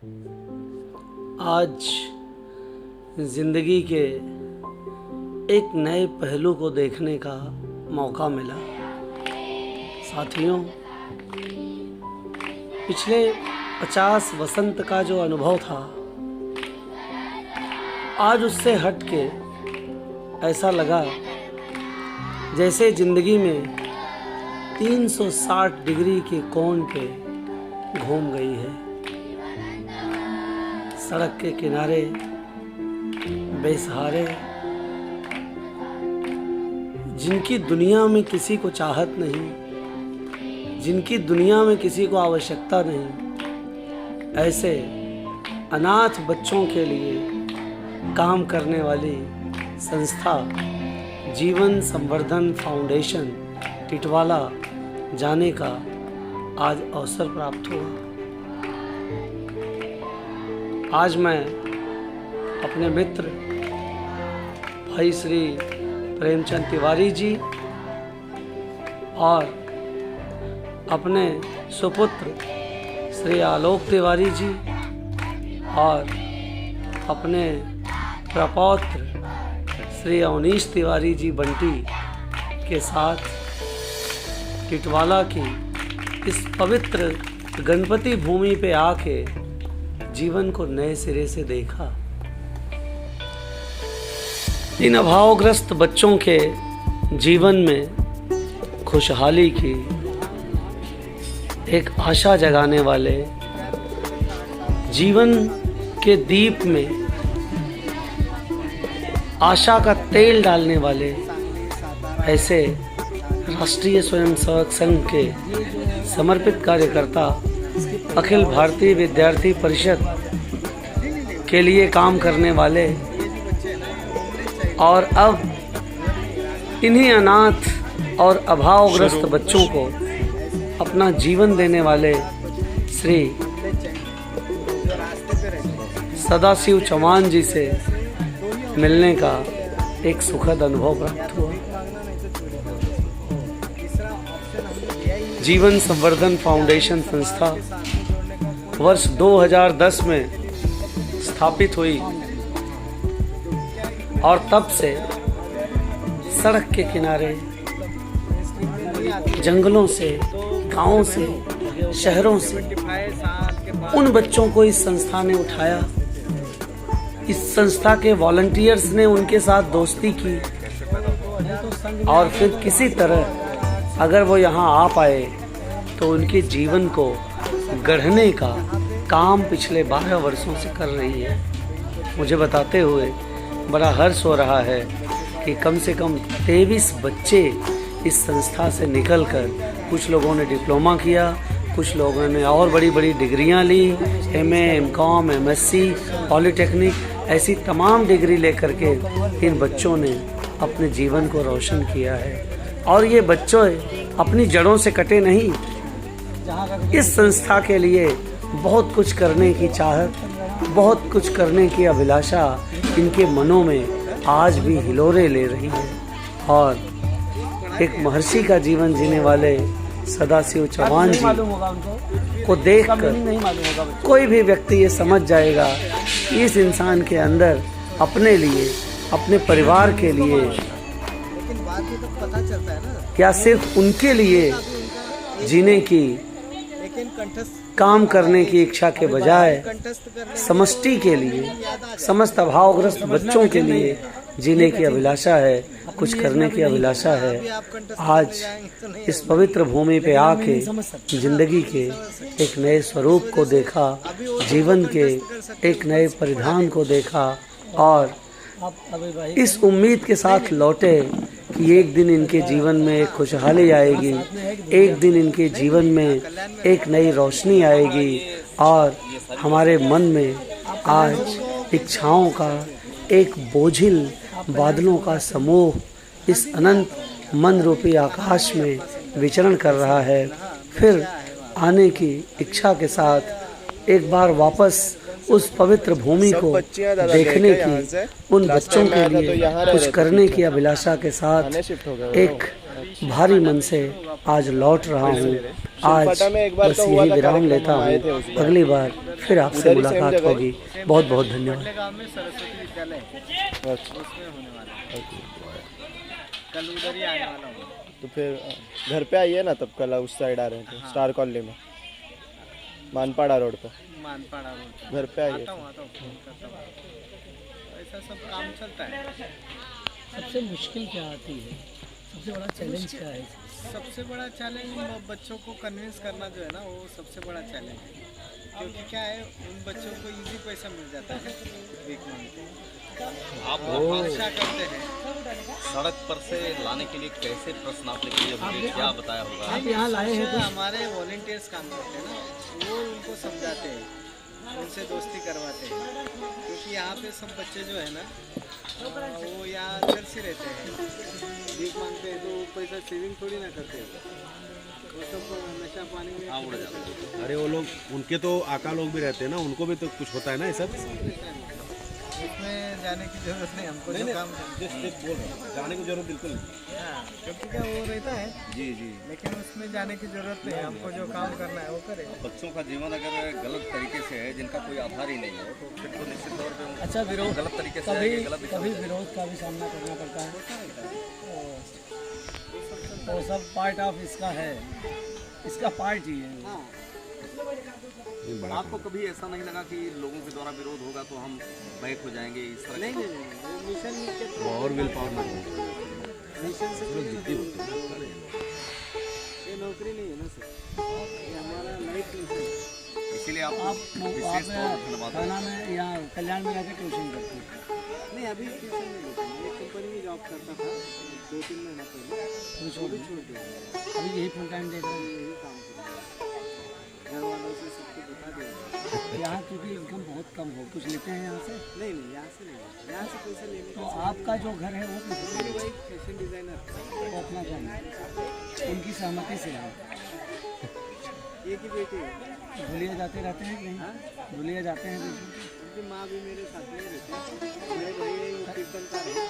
आज ज़िंदगी के एक नए पहलू को देखने का मौका मिला। साथियों, पिछले 50 वसंत का जो अनुभव था, आज उससे हट के ऐसा लगा जैसे ज़िंदगी में 360 डिग्री के कोण पे घूम गई है। सड़क के किनारे बेसहारे, जिनकी दुनिया में किसी को चाहत नहीं, जिनकी दुनिया में किसी को आवश्यकता नहीं, ऐसे अनाथ बच्चों के लिए काम करने वाली संस्था जीवन संवर्धन फाउंडेशन टिटवाला जाने का आज अवसर प्राप्त हुआ। आज मैं अपने मित्र भाई श्री प्रेमचंद तिवारी जी और अपने सुपुत्र श्री आलोक तिवारी जी और अपने प्रपौत्र श्री अवनीश तिवारी जी बंटी के साथ टिटवाला की इस पवित्र गणपति भूमि पे आके जीवन को नए सिरे से देखा। इन अभावग्रस्त बच्चों के जीवन में खुशहाली की एक आशा जगाने वाले, जीवन के दीप में आशा का तेल डालने वाले ऐसे राष्ट्रीय स्वयंसेवक संघ के समर्पित कार्यकर्ता अखिल भारतीय विद्यार्थी परिषद के लिए काम करने वाले और अब इन्हीं अनाथ और अभावग्रस्त बच्चों को अपना जीवन देने वाले श्री सदाशिव चौहान जी से मिलने का एक सुखद अनुभव प्राप्त हुआ। जीवन संवर्धन फाउंडेशन संस्था वर्ष 2010 में स्थापित हुई और तब से सड़क के किनारे, जंगलों से, गांवों से, शहरों से उन बच्चों को इस संस्था ने उठाया। इस संस्था के वॉलंटियर्स ने उनके साथ दोस्ती की और फिर किसी तरह अगर वो यहाँ आ पाए तो उनके जीवन को गढ़ने का काम पिछले 12 वर्षों से कर रही है। मुझे बताते हुए बड़ा हर्ष हो रहा है कि कम से कम 23 बच्चे इस संस्था से निकलकर, कुछ लोगों ने डिप्लोमा किया, कुछ लोगों ने और बड़ी बड़ी डिग्रियां ली, एमए, एमकॉम, एमएससी, पॉलिटेक्निक, ऐसी तमाम डिग्री लेकर के इन बच्चों ने अपने जीवन को रोशन किया है। और ये बच्चों अपनी जड़ों से कटे नहीं, इस संस्था के लिए बहुत कुछ करने की चाहत, बहुत कुछ करने की अभिलाषा इनके मनों में आज भी हिलोरे ले रही है। और एक महर्षि का जीवन जीने वाले सदाशिव चौहान जी को देखकर कोई भी व्यक्ति ये समझ जाएगा कि इस इंसान के अंदर अपने लिए, अपने परिवार के लिए, क्या सिर्फ उनके लिए जीने की, काम करने की इच्छा के बजाय समष्टि के लिए, समस्त अभावग्रस्त बच्चों के लिए जीने की अभिलाषा है, कुछ करने की अभिलाषा है। आज इस पवित्र भूमि पे आके जिंदगी के एक नए स्वरूप को देखा, जीवन के एक नए परिधान को देखा और इस उम्मीद के साथ लौटे कि एक दिन इनके जीवन में एक खुशहाली आएगी, एक दिन इनके जीवन में एक नई रोशनी आएगी और हमारे मन में आज इच्छाओं का एक बोझिल बादलों का समूह इस अनंत मन रूपी आकाश में विचरण कर रहा है। फिर आने की इच्छा के साथ एक बार वापस उस पवित्र भूमि को देखने की, उन बच्चों के लिए कुछ करने की अभिलाषा के साथ एक भारी मन से आज लौट रहा हूँ। आज शिलपटा में एक बार बस तो हुआ यही था, विराम कार्यक्रम लेता हम आए थे हूँ। उस बार। अगली बार फिर आपसे उधर ही सेम मुलाकात जगह होगी। बहुत बहुत धन्यवाद। गांव में सरस्वती विद्यालय अच्छा, उसमें होने वाला है। कल उधर ही आने वाला हूँ। तो फिर घर पे आइए ना, तब कल उस साइड आ रहे हैं तो स्टार कॉलोनी में, मानपाड़ा रोड पे मानपाड़ा रोड घर पे आइए। आता हूँ फोन करता हूँ। ऐसा सब काम चलता है। सबसे मुश्किल क्या आती है, सबसे बड़ा चैलेंज क्या है? सबसे बड़ा चैलेंज बच्चों को कन्विंस करना जो है ना, वो सबसे बड़ा चैलेंज है। क्योंकि क्या है, उन बच्चों को इजी पैसा मिल जाता है वीक मंथ। आप आशा करते हैं सड़क पर से लाने के लिए कैसे प्रश्न आपने किए होंगे, क्या बताया होगा? आप यहाँ लाए हैं जो हमारे वॉलंटियर्स काम करते हैं ना, वो उनको समझाते हैं, उनसे दोस्ती करवाते हैं। क्योंकि यहाँ पे सब बच्चे जो है ना, वो यहाँ घर से रहते हैं, भीख मांगते हैं, तो पैसा सेविंग थोड़ी ना करते हैं। वो सब नशा पानी में उड़ जाता है। अरे वो लोग, उनके तो आका लोग भी रहते हैं ना, उनको भी तो कुछ होता है ना ये सब। उसमें जाने की जरूरत नहीं, हमको जो काम बोल रहे हैं, जाने की जरूरत बिल्कुल नहीं। हाँ, क्योंकि क्या वो रहता है, जी जी। लेकिन उसमें जाने की जरूरत नहीं, हमको जो काम करना है वो करेगा। बच्चों का जीवन अगर गलत तरीके से है, जिनका कोई आधार ही नहीं है, तो फिर तो निश्चित तौर पे अच्छा, विरोध गलत तरीके से कभी आएंगे, गलत दिशा कभी में। विरोध का भी सामना करना पड़ता है। वो सब पार्ट ऑफ इसका है, इसका पार्ट ही है। आपको कभी ऐसा नहीं लगा कि लोगों के द्वारा विरोध होगा तो हम बैक हो जाएंगे इस तरह? नहीं, वो मिशन के और विल पावर नहीं। मिशन से लोग जिद्दी होते हैं। ये नौकरी नहीं है ना सर, ये हमारा लाइफ मिशन है। इसीलिए आप विशेष तौर पर धन्यवाद। थाना में या कल्याण में रहकर ट्यूशन करते हैं? नहीं, अभी ट्यूशन नहीं लेता, मैं एक कंपनी में जॉब करता था 2-3 महीना पहले, वो भी छोड़ दिया। अभी यही फुल टाइम देख रहे हैं। यही काम कर रहा हूँ, घर वालों से सबको बता दिया। यहाँ क्योंकि इनकम बहुत कम हो, कुछ लेते हैं यहाँ से? नहीं, यहाँ से नहीं, यहाँ से पैसा लेने तो आपका जो घर है वो किस- मेरी वाइफ फैशन डिज़ाइनर, वो अपना चाहिए, उनकी सहमति से है। एक ही बेटी है। धुलिया जाते रहते हैं कि नहीं? धुलिया जाते हैं बीच में? उनकी माँ भी मेरे साथ में रहती है। मेरे भाई है, वो कीर्तनकार है,